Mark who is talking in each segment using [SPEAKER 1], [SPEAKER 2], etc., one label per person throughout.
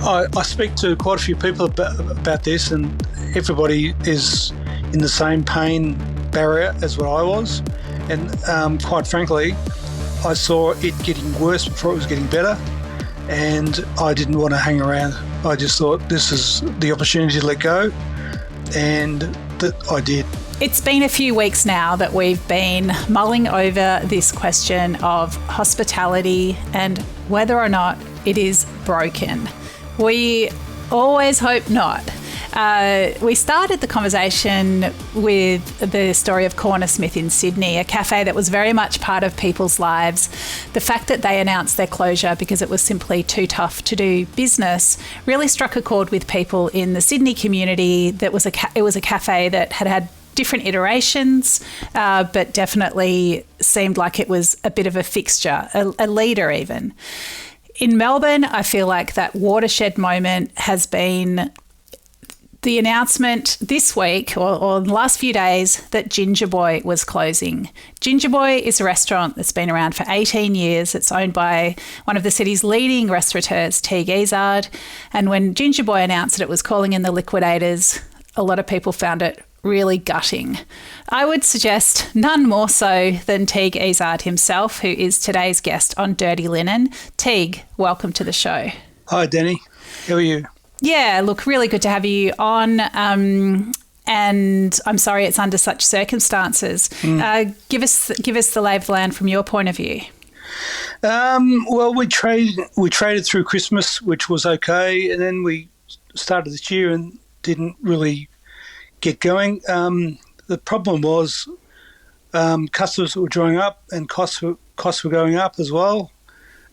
[SPEAKER 1] I speak to quite a few people about this, and everybody is in the same pain barrier as what I was. And quite frankly, I saw it getting worse before it was getting better, and I didn't want to hang around. I just thought this is the opportunity to let go, and that I did.
[SPEAKER 2] It's been a few weeks now that we've been mulling over this question of hospitality and whether or not it is broken. We always hope not. We started the conversation with the story of Cornersmith in Sydney, a cafe that was very much part of people's lives. The fact that they announced their closure because it was simply too tough to do business really struck a chord with people in the Sydney community. It was a cafe that had different iterations, but definitely seemed like it was a bit of a fixture, a leader even. In Melbourne, I feel like that watershed moment has been the announcement this week or the last few days that Gingerboy was closing. Gingerboy is a restaurant that's been around for 18 years. It's owned by one of the city's leading restaurateurs, Teage Ezard. And when Gingerboy announced that it was calling in the liquidators, a lot of people found it really gutting. I would suggest none more so than Teage Ezard himself, who is today's guest on Dirty Linen. Teage, welcome to the show.
[SPEAKER 1] Hi, Dani. How are you?
[SPEAKER 2] Yeah, look, really good to have you on. And I'm sorry it's under such circumstances. Give us the lay of the land from your point of view.
[SPEAKER 1] Well, we traded through Christmas, which was okay, and then we started this year and didn't really get going. The problem was customers were drying up and costs were going up as well.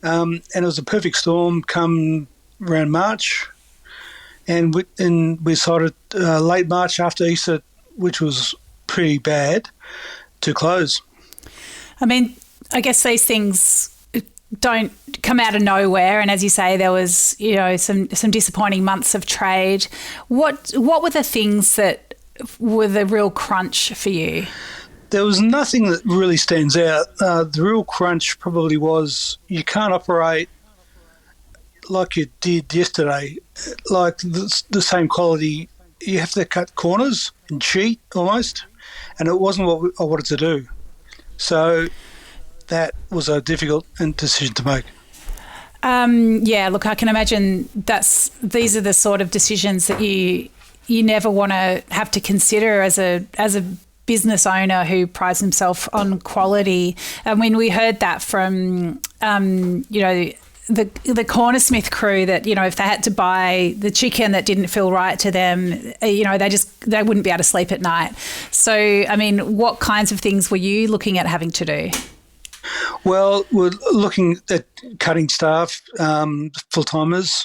[SPEAKER 1] And it was a perfect storm come around March. And we decided late March after Easter, which was pretty bad, to close.
[SPEAKER 2] I mean, I guess these things don't come out of nowhere, and as you say, there was some disappointing months of trade. What were the things that were the real crunch for you?
[SPEAKER 1] There was nothing that really stands out. The real crunch probably was you can't operate like you did yesterday, like the same quality. You have to cut corners and cheat almost, and it wasn't what I wanted to do. So that was a difficult decision to make.
[SPEAKER 2] Yeah, look, I can imagine these are the sort of decisions that you never want to have to consider as a business owner who prides himself on quality. I mean, we heard that from the Cornersmith crew that, if they had to buy the chicken that didn't feel right to them, they wouldn't be able to sleep at night. So, I mean, what kinds of things were you looking at having to do?
[SPEAKER 1] Well, we're looking at cutting staff, full-timers,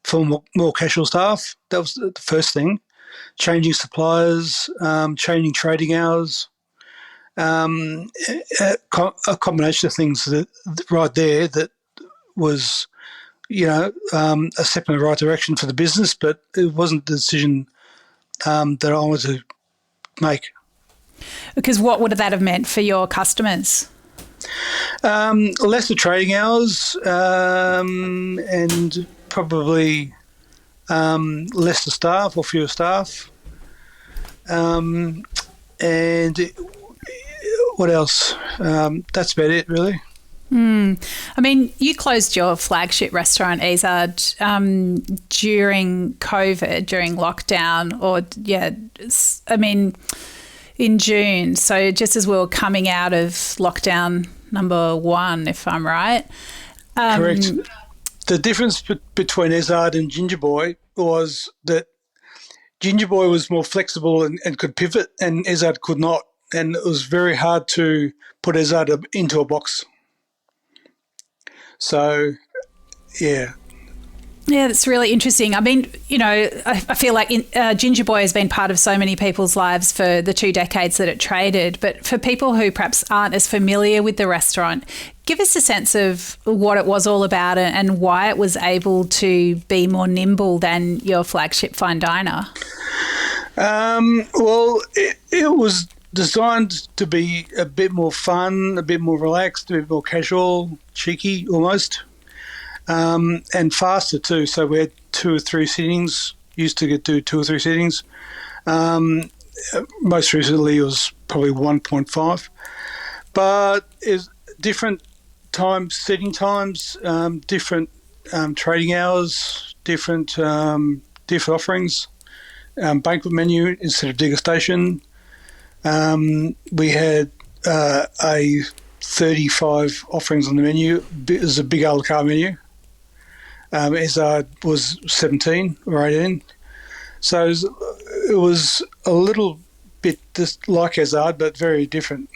[SPEAKER 1] for more casual staff. That was the first thing. Changing suppliers, changing trading hours, a combination of things that right there that was, a step in the right direction for the business, but it wasn't the decision that I wanted to make.
[SPEAKER 2] Because what would that have meant for your customers?
[SPEAKER 1] Lesser trading hours and probably lesser staff or fewer staff. And what else? That's about it, really.
[SPEAKER 2] I mean, you closed your flagship restaurant, Ezard, during COVID, during lockdown, in June. So just as we were coming out of lockdown number 1, if I'm right.
[SPEAKER 1] Correct. The difference between Ezard and Gingerboy was that Gingerboy was more flexible and could pivot, and Ezard could not. And it was very hard to put Ezard into a box. So, yeah.
[SPEAKER 2] Yeah, that's really interesting. I mean, I feel like Gingerboy has been part of so many people's lives for the 2 decades that it traded. But for people who perhaps aren't as familiar with the restaurant, give us a sense of what it was all about and why it was able to be more nimble than your flagship fine diner.
[SPEAKER 1] Well, it was designed to be a bit more fun, a bit more relaxed, a bit more casual, cheeky almost. and faster too. So we had 2 or 3 sittings. Used to do 2 or 3 sittings. Most recently, it was probably 1.5. But it's different times, setting times, different trading hours, different offerings. Banquet menu instead of degustation. We had a 35 offerings on the menu. It was a big a la carte menu. Ezard was 17 or 18. So it was a little bit just like Ezard, but very different.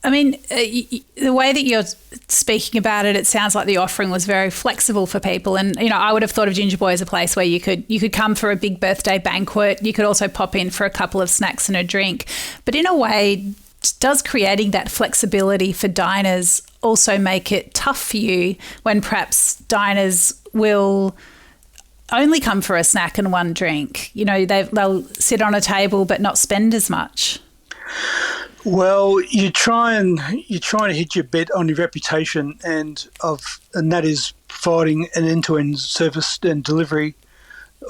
[SPEAKER 2] I mean, the way that you're speaking about it, it sounds like the offering was very flexible for people. And, I would have thought of Gingerboy as a place where you could come for a big birthday banquet. You could also pop in for a couple of snacks and a drink. But in a way, does creating that flexibility for diners also make it tough for you when perhaps diners will only come for a snack and one drink? They'll sit on a table but not spend as much.
[SPEAKER 1] Well, you try and hit your bet on your reputation, and that is providing an end-to-end service and delivery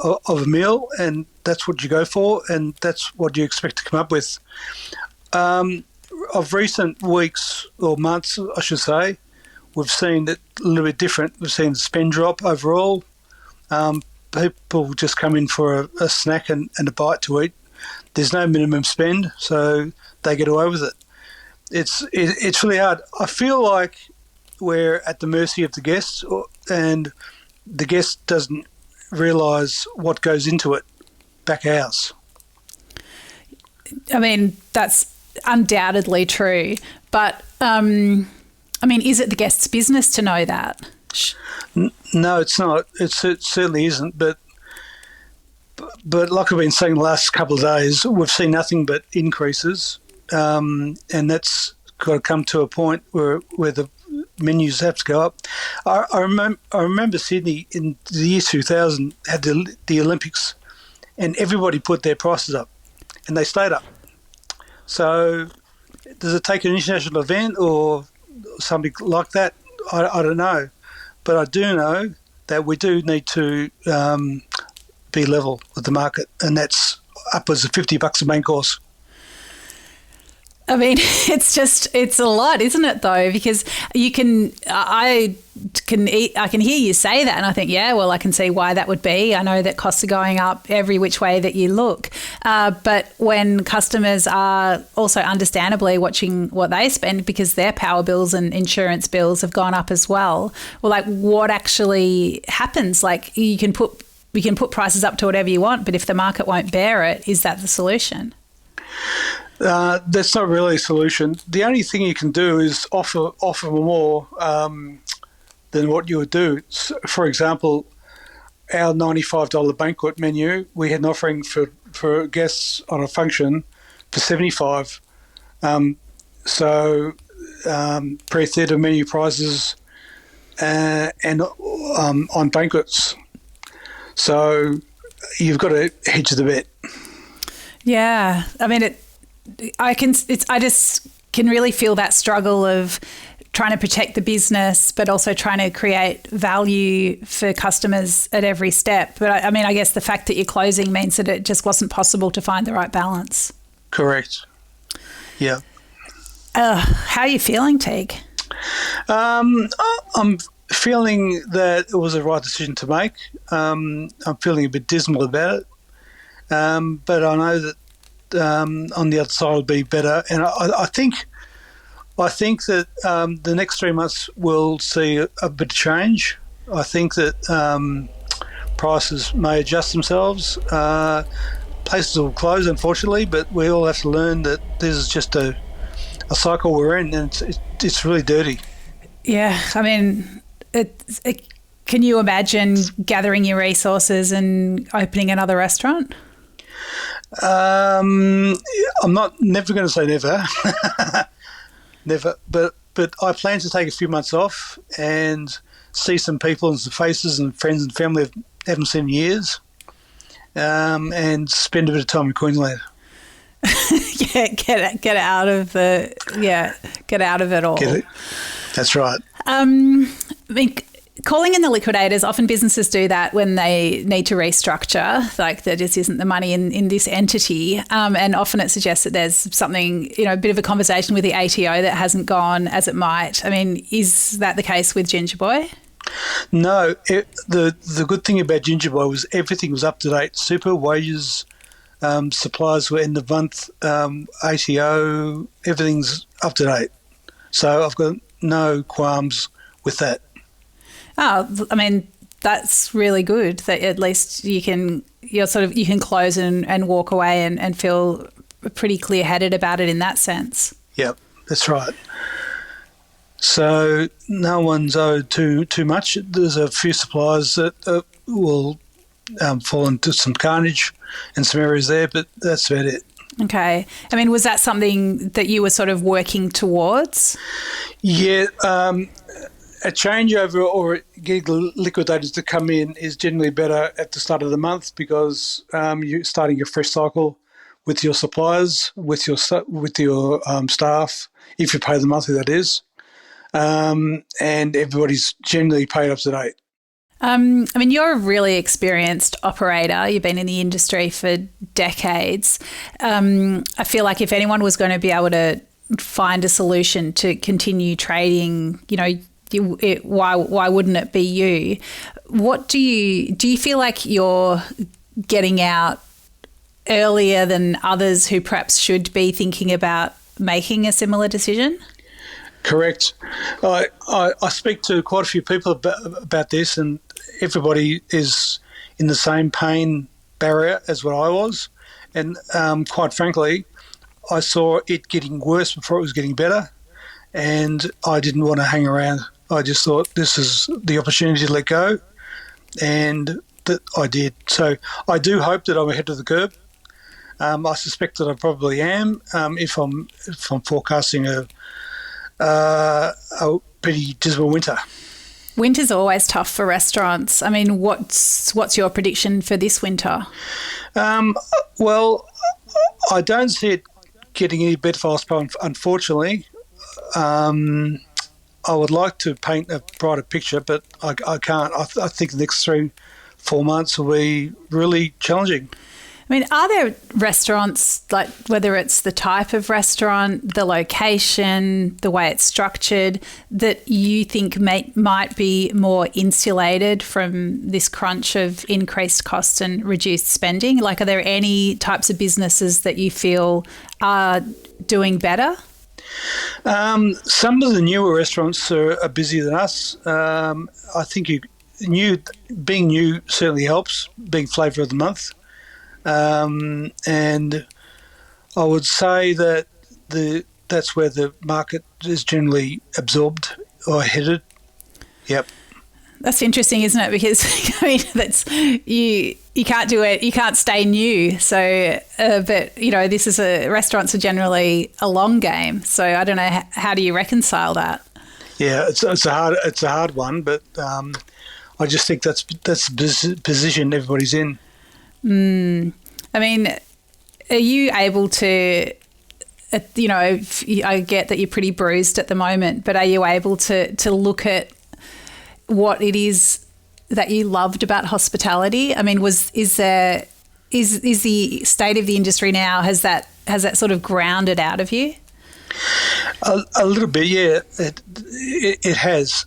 [SPEAKER 1] of a meal, and that's what you go for, and that's what you expect to come up with. Of recent weeks or months, I should say, we've seen it a little bit different. We've seen the spend drop overall. People just come in for a snack and a bite to eat. There's no minimum spend, so they get away with it. It's really hard. I feel like we're at the mercy of the guests, and the guest doesn't realise what goes into it back house.
[SPEAKER 2] I mean, that's undoubtedly true. But, is it the guest's business to know that?
[SPEAKER 1] No, it's not. It certainly isn't. But like I've been saying the last couple of days, we've seen nothing but increases, and that's got to come to a point where the menus have to go up. I remember Sydney in the year 2000 had the Olympics, and everybody put their prices up, and they stayed up. So does it take an international event or something like that? I don't know. But I do know that we do need to be level with the market, and that's upwards of $50 a main course.
[SPEAKER 2] I mean, it's a lot, isn't it, though? Because I can hear you say that, and I think, yeah, well, I can see why that would be. I know that costs are going up every which way that you look. But when customers are also understandably watching what they spend because their power bills and insurance bills have gone up as well, well, what actually happens? You can put prices up to whatever you want, but if the market won't bear it, is that the solution?
[SPEAKER 1] That's not really a solution. The only thing you can do is offer more than what you would do. For example, our $95 banquet menu, we had an offering for guests on a function for $75. Pre-theatre menu prices and on banquets. So you've got to hedge the bet.
[SPEAKER 2] Yeah, I mean I just can really feel that struggle of trying to protect the business, but also trying to create value for customers at every step. But I guess the fact that you're closing means that it just wasn't possible to find the right balance.
[SPEAKER 1] Correct. Yeah.
[SPEAKER 2] How are you feeling, Teague?
[SPEAKER 1] I'm feeling that it was the right decision to make. I'm feeling a bit dismal about it. But I know that on the other side will be better, and I think that the next 3 months will see a bit of change. I think that prices may adjust themselves. Places will close, unfortunately, but we all have to learn that this is just a cycle we're in, and it's really dirty.
[SPEAKER 2] Yeah, I mean, can you imagine gathering your resources and opening another restaurant?
[SPEAKER 1] I'm never going to say never, never. But I plan to take a few months off and see some people and some faces and friends and family I haven't seen in years, and spend a bit of time in Queensland.
[SPEAKER 2] Get out of it all.
[SPEAKER 1] That's right.
[SPEAKER 2] I mean, calling in the liquidators, often businesses do that when they need to restructure, like there just isn't the money in this entity. And often it suggests that there's something, a bit of a conversation with the ATO that hasn't gone as it might. I mean, is that the case with Gingerboy?
[SPEAKER 1] No. The good thing about Gingerboy was everything was up to date. Super, wages, supplies were end of month, ATO, everything's up to date. So I've got no qualms with that.
[SPEAKER 2] Oh, I mean, that's really good that at least you can close and walk away and feel pretty clear-headed about it in that sense.
[SPEAKER 1] Yep, that's right. So no one's owed too much. There's a few suppliers that will fall into some carnage in some areas there, but that's about it.
[SPEAKER 2] Okay. I mean, was that something that you were sort of working towards?
[SPEAKER 1] Yeah, a changeover or getting the liquidators to come in is generally better at the start of the month because you're starting a fresh cycle with your suppliers, with your staff, if you pay them monthly, that is, and everybody's generally paid up to date.
[SPEAKER 2] I mean, you're a really experienced operator. You've been in the industry for decades. I feel like if anyone was going to be able to find a solution to continue trading, why wouldn't it be you? What do you feel like you're getting out earlier than others who perhaps should be thinking about making a similar decision?
[SPEAKER 1] Correct. I speak to quite a few people about this, and everybody is in the same pain barrier as what I was. And quite frankly, I saw it getting worse before it was getting better, and I didn't want to hang around. I just thought this is the opportunity to let go, and that I did. So I do hope that I'm ahead of the curve. I suspect that I probably am if I'm forecasting a pretty dismal winter.
[SPEAKER 2] Winter's always tough for restaurants. I mean, what's your prediction for this winter?
[SPEAKER 1] Well, I don't see it getting any better for hospo, unfortunately. I would like to paint a brighter picture, but I can't. I think the next 3-4 months will be really challenging.
[SPEAKER 2] I mean, are there restaurants, like whether it's the type of restaurant, the location, the way it's structured, that you think might be more insulated from this crunch of increased costs and reduced spending? Like, are there any types of businesses that you feel are doing better?
[SPEAKER 1] Some of the newer restaurants are busier than us. I think being new certainly helps, being flavour of the month. And I would say that that's where the market is generally absorbed or headed. Yep.
[SPEAKER 2] That's interesting, isn't it? Because I mean, that's you can't do it. You can't stay new. So, but this is restaurants are generally a long game. So I don't know how do you reconcile that?
[SPEAKER 1] Yeah, it's a hard one, but I just think that's the position everybody's in.
[SPEAKER 2] I mean, are you able to, I get that you're pretty bruised at the moment, but are you able to look at what it is that you loved about hospitality? I mean, is the state of the industry now, has that sort of grounded out of you?
[SPEAKER 1] A little bit, yeah. It has.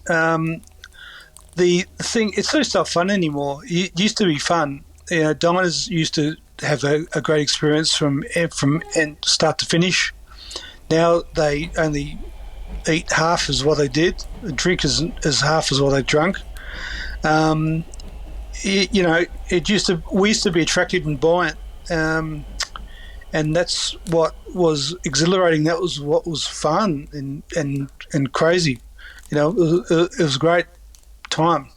[SPEAKER 1] The thing, it's not so fun anymore. It used to be fun. Diners used to have a great experience from start to finish. Now they only eat half as what they did, drink as half as what they drunk. We used to be attractive and buoyant, and that's what was exhilarating. That was what was fun and crazy. It was a great time.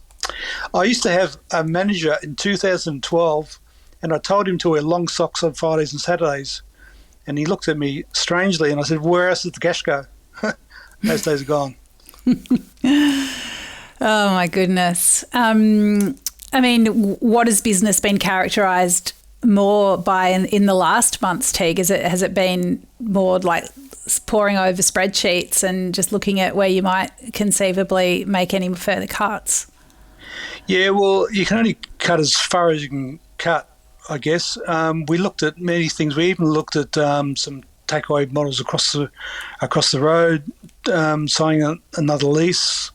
[SPEAKER 1] I used to have a manager in 2012, and I told him to wear long socks on Fridays and Saturdays, and he looked at me strangely, and I said, "Where else does the cash go?" Those days are gone.
[SPEAKER 2] Oh my goodness. I mean, what has business been characterised more by in the last month's Teague? Has it been more like poring over spreadsheets and just looking at where you might conceivably make any further cuts?
[SPEAKER 1] Yeah, well, you can only cut as far as you can cut, I guess. We looked at many things. We even looked at some takeaway models across the road, signing another lease.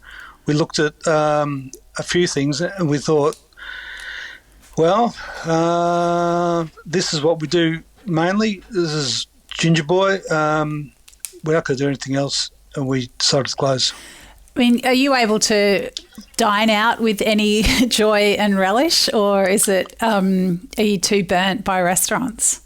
[SPEAKER 1] We looked at a few things, and we thought, well, this is what we do mainly. This is Gingerboy. We're not going to do anything else, and we decided to close.
[SPEAKER 2] I mean, are you able to dine out with any joy and relish, or is it are you too burnt by restaurants?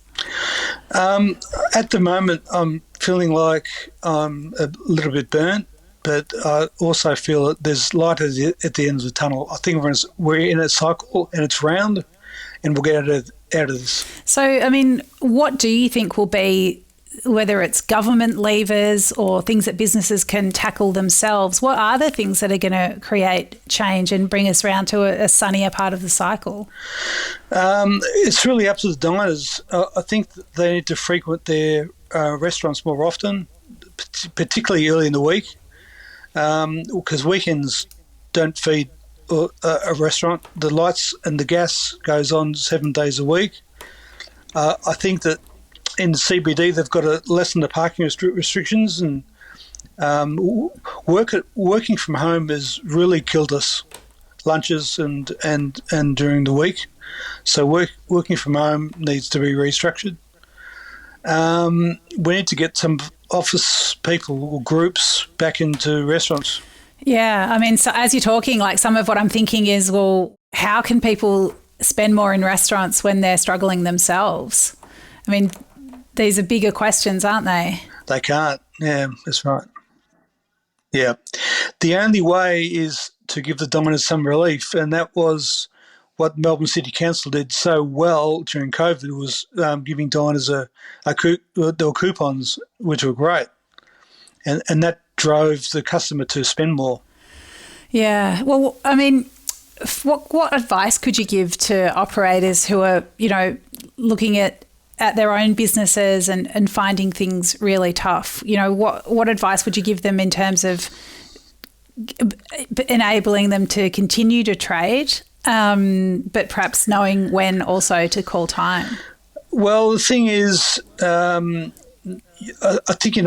[SPEAKER 1] At the moment, I'm feeling like I'm a little bit burnt, but I also feel that there's light at the end of the tunnel. I think we're in a cycle and it's round, and we'll get out of this.
[SPEAKER 2] So, I mean, what do you think will be, whether it's government levers or things that businesses can tackle themselves, what are the things that are going to create change and bring us around to a sunnier part of the cycle?
[SPEAKER 1] It's really up to the diners. I think that they need to frequent their restaurants more often, particularly early in the week, because weekends don't feed a restaurant. The lights and the gas goes on 7 days a week. I think that in the CBD, they've got to lessen the parking restrictions, and working from home has really killed us, lunches and during the week. So working from home needs to be restructured. We need to get some office people or groups back into restaurants.
[SPEAKER 2] Yeah, I mean, so as you're talking, like some of what I'm thinking is, well, how can people spend more in restaurants when they're struggling themselves? I mean, these are bigger questions, aren't they?
[SPEAKER 1] They can't. Yeah, that's right. Yeah. The only way is to give the diners some relief, and that was what Melbourne City Council did so well during COVID, was giving diners there were coupons, which were great. And that drove the customer to spend more.
[SPEAKER 2] Yeah. Well, I mean, what advice could you give to operators who are, looking at their own businesses and finding things really tough? What advice would you give them in terms of enabling them to continue to trade, but perhaps knowing when also to call time?
[SPEAKER 1] Well, the thing is, I think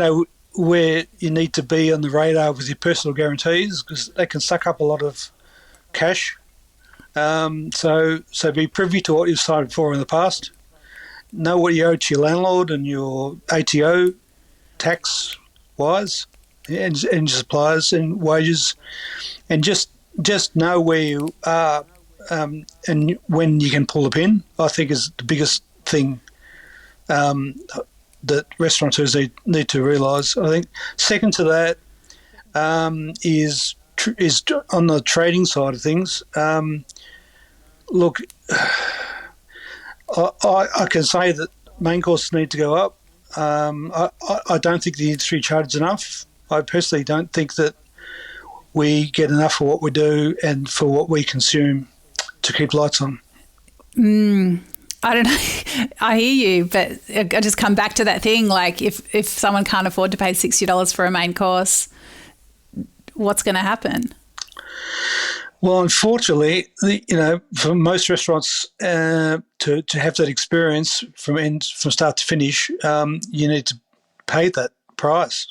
[SPEAKER 1] where you need to be on the radar with your personal guarantees, because they can suck up a lot of cash. So be privy to what you've signed for in the past. Know what you owe to your landlord and your ATO tax-wise, and your suppliers and wages, and just know where you are and when you can pull the pin, I think is the biggest thing that restaurateurs need to realise. I think second to that is on the trading side of things. Look, I can say that main courses need to go up. I don't think the industry charges enough. I personally don't think that we get enough for what we do and for what we consume to keep lights on.
[SPEAKER 2] I don't know. I hear you, but I just come back to that thing. Like if someone can't afford to pay $60 for a main course, what's going to happen?
[SPEAKER 1] Well, unfortunately, for most restaurants to have that experience from start to finish, you need to pay that price.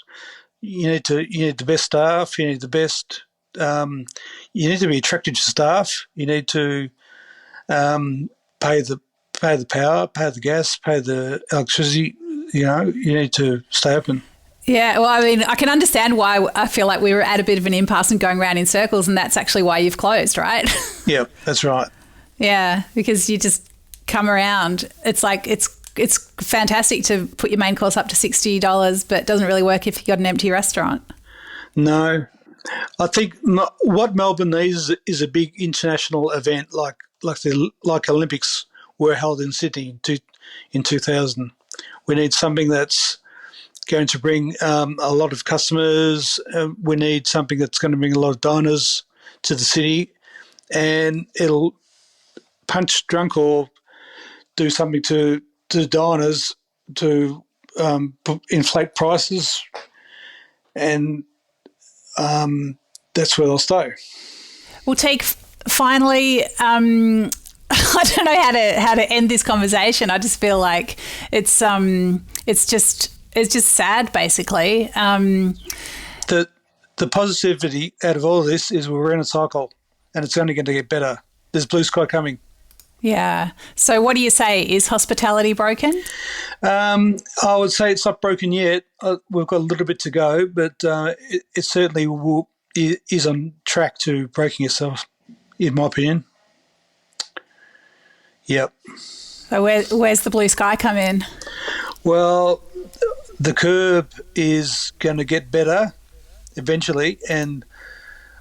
[SPEAKER 1] You need the best staff. You need the best. You need to be attractive to staff. You need to pay the power, pay the gas, pay the electricity. You need to stay open.
[SPEAKER 2] Yeah, well, I mean, I can understand why I feel like we were at a bit of an impasse and going around in circles, and that's actually why you've closed, right?
[SPEAKER 1] Yeah, that's right.
[SPEAKER 2] Yeah, because you just come around. It's like it's fantastic to put your main course up to $60, but it doesn't really work if you've got an empty restaurant.
[SPEAKER 1] No. I think what Melbourne needs is a big international event like Olympics were held in Sydney in 2000. We need something that's going to bring a lot of customers. We need something that's going to bring a lot of diners to the city, and it'll punch drunk or do something to diners to inflate prices, and that's where they'll stay.
[SPEAKER 2] Well, Teague, finally, I don't know how to end this conversation. I just feel like it's just sad, basically.
[SPEAKER 1] The positivity out of all of this is we're in a cycle, and it's only going to get better. There's blue sky coming.
[SPEAKER 2] Yeah. So what do you say? Is hospitality broken?
[SPEAKER 1] I would say it's not broken yet. We've got a little bit to go, but it certainly is on track to breaking itself, in my opinion. Yep.
[SPEAKER 2] So where's the blue sky come in?
[SPEAKER 1] Well, the curb is going to get better eventually, and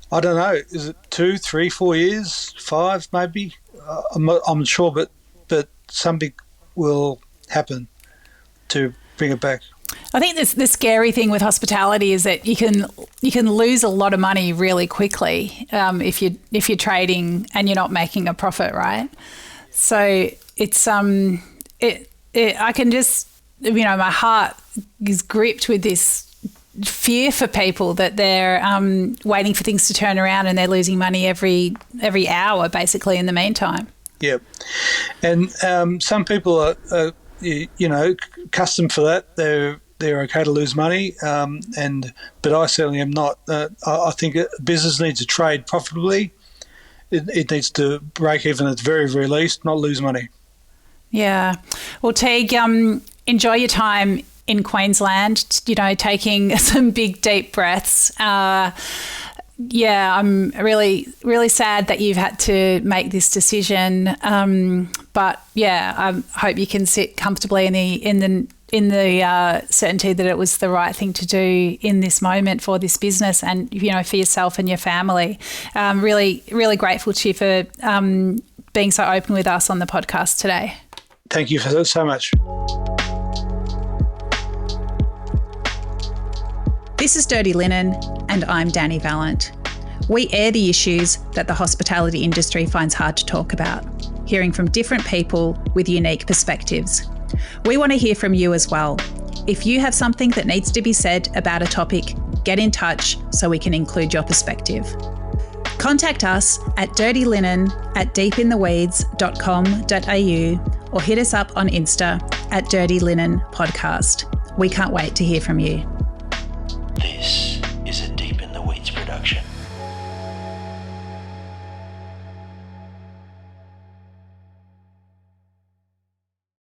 [SPEAKER 1] I don't know, is it 2, 3, 4 years, 5 maybe? I'm not sure, but something will happen to bring it back.
[SPEAKER 2] I think the scary thing with hospitality is that you can lose a lot of money really quickly if you're trading and you're not making a profit, right? So it's I can just, my heart is gripped with this fear for people that they're waiting for things to turn around and they're losing money every hour basically in the meantime.
[SPEAKER 1] Yeah, and some people are accustomed for that. They're okay to lose money, but I certainly am not. I think a business needs to trade profitably. It needs to break even at the very, very least, not lose money. Yeah.
[SPEAKER 2] Well, Teague, enjoy your time in Queensland, taking some big, deep breaths. I'm really, really sad that you've had to make this decision. But I hope you can sit comfortably in the certainty that it was the right thing to do in this moment for this business and, for yourself and your family. Really, really grateful to you for being so open with us on the podcast today.
[SPEAKER 1] Thank you so much.
[SPEAKER 2] This is Dirty Linen, and I'm Dani Valent. We air the issues that the hospitality industry finds hard to talk about, hearing from different people with unique perspectives. We want to hear from you as well. If you have something that needs to be said about a topic, get in touch so we can include your perspective. Contact us at dirtyLinen@deepintheweeds.com.au or hit us up on Insta at Dirty Linen Podcast. We can't wait to hear from you.
[SPEAKER 3] This